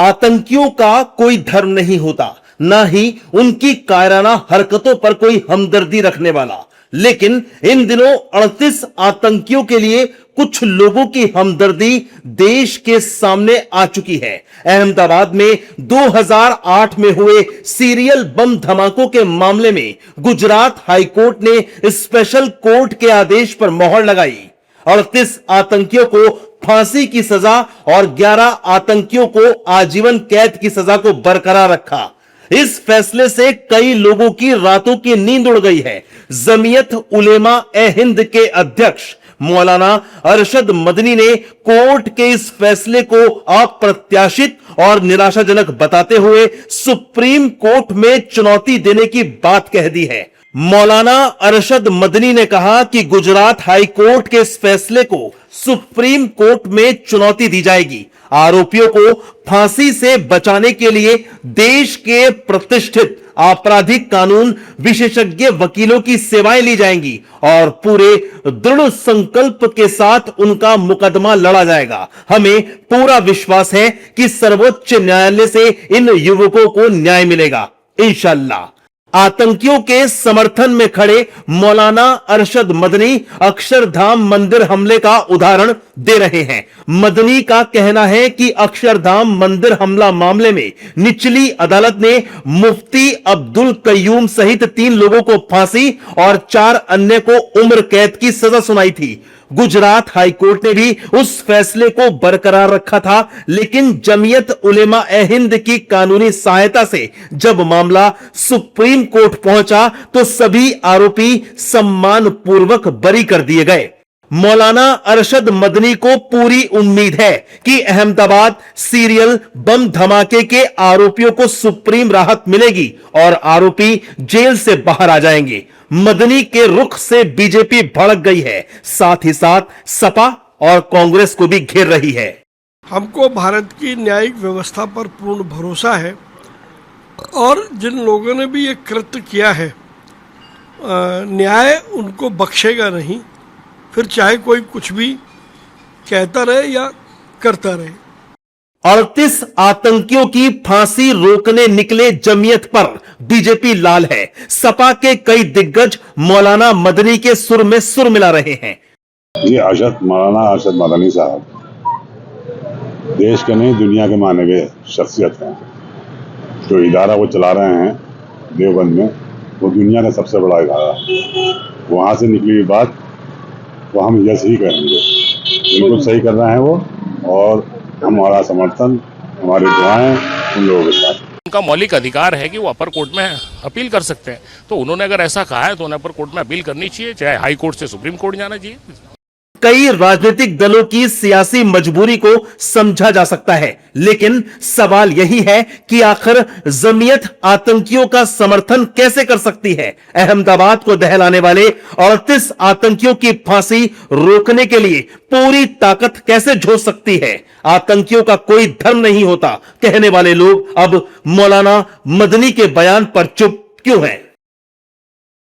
आतंकियों का कोई धर्म नहीं होता, ना ही उनकी कायराना हरकतों पर कोई हमदर्दी रखने वाला। लेकिन इन दिनों 38 आतंकियों के लिए कुछ लोगों की हमदर्दी देश के सामने आ चुकी है। अहमदाबाद में 2008 में हुए सीरियल बम धमाकों के मामले में गुजरात हाईकोर्ट ने स्पेशल कोर्ट के आदेश पर मोहर लगाई। 38 आतंकियों को फांसी की सजा और 11 आतंकियों को आजीवन कैद की सजा को बरकरार रखा। इस फैसले से कई लोगों की रातों की नींद उड़ गई है। जमीयत उलेमा ए हिंद के अध्यक्ष मौलाना अरशद मदनी ने कोर्ट के इस फैसले को अप्रत्याशित और निराशाजनक बताते हुए सुप्रीम कोर्ट में चुनौती देने की बात कह दी है। मौलाना अरशद मदनी ने कहा कि गुजरात हाई कोर्ट के इस फैसले को सुप्रीम कोर्ट में चुनौती दी जाएगी। आरोपियों को फांसी से बचाने के लिए देश के प्रतिष्ठित आपराधिक कानून विशेषज्ञ वकीलों की सेवाएं ली जाएंगी और पूरे दृढ़ संकल्प के साथ उनका मुकदमा लड़ा जाएगा। हमें पूरा विश्वास है कि सर्वोच्च न्यायालय से इन युवकों को न्याय मिलेगा इंशाअल्लाह। आतंकियों के समर्थन में खड़े मौलाना अरशद मदनी अक्षरधाम मंदिर हमले का उदाहरण दे रहे हैं। मदनी का कहना है कि अक्षरधाम मंदिर हमला मामले में निचली अदालत ने मुफ्ती अब्दुल कय्यूम सहित 3 लोगों को फांसी और 4 अन्य को उम्र कैद की सजा सुनाई थी। गुजरात हाईकोर्ट ने भी उस फैसले को बरकरार रखा था, लेकिन जमीयत उलेमा ए हिंद की कानूनी सहायता से जब मामला सुप्रीम कोर्ट पहुंचा तो सभी आरोपी सम्मानपूर्वक बरी कर दिए गए। मौलाना अरशद मदनी को पूरी उम्मीद है कि अहमदाबाद सीरियल बम धमाके के आरोपियों को सुप्रीम राहत मिलेगी और आरोपी जेल से बाहर आ जाएंगे। मदनी के रुख से बीजेपी भड़क गई है, साथ ही साथ सपा और कांग्रेस को भी घेर रही है। हमको भारत की न्यायिक व्यवस्था पर पूर्ण भरोसा है और जिन लोगों ने भी ये कृत्य किया है न्याय उनको बख्शेगा नहीं, फिर चाहे कोई कुछ भी कहता रहे या करता रहे। 38 आतंकियों की फांसी रोकने निकले जमीयत पर बीजेपी लाल है। सपा के कई दिग्गज मौलाना मदनी के सुर में सुर मिला रहे हैं। ये मौलाना अरशद मदनी साहब देश के नहीं दुनिया के माने गए शख्सियत हैं। जो इदारा वो चला रहे हैं देवबंद में, वो दुनिया का सबसे बड़ा इदारा। वहां से निकली बात वो हम यस ही करेंगे। बिल्कुल सही कर रहे हैं वो, और हमारा समर्थन, हमारी दुआएं उन लोगों के साथ। उनका मौलिक अधिकार है कि वो अपर कोर्ट में अपील कर सकते हैं, तो उन्होंने अगर ऐसा कहा है तो उन्हें अपर कोर्ट में अपील करनी चाहिए, चाहे हाई कोर्ट से सुप्रीम कोर्ट जाना चाहिए। कई राजनीतिक दलों की सियासी मजबूरी को समझा जा सकता है, लेकिन सवाल यही है कि आखिर जमीयत आतंकियों का समर्थन कैसे कर सकती है। अहमदाबाद को दहलाने वाले 38 आतंकियों की फांसी रोकने के लिए पूरी ताकत कैसे झोंक सकती है। आतंकियों का कोई धर्म नहीं होता कहने वाले लोग अब मौलाना मदनी के बयान पर चुप क्यों हैं?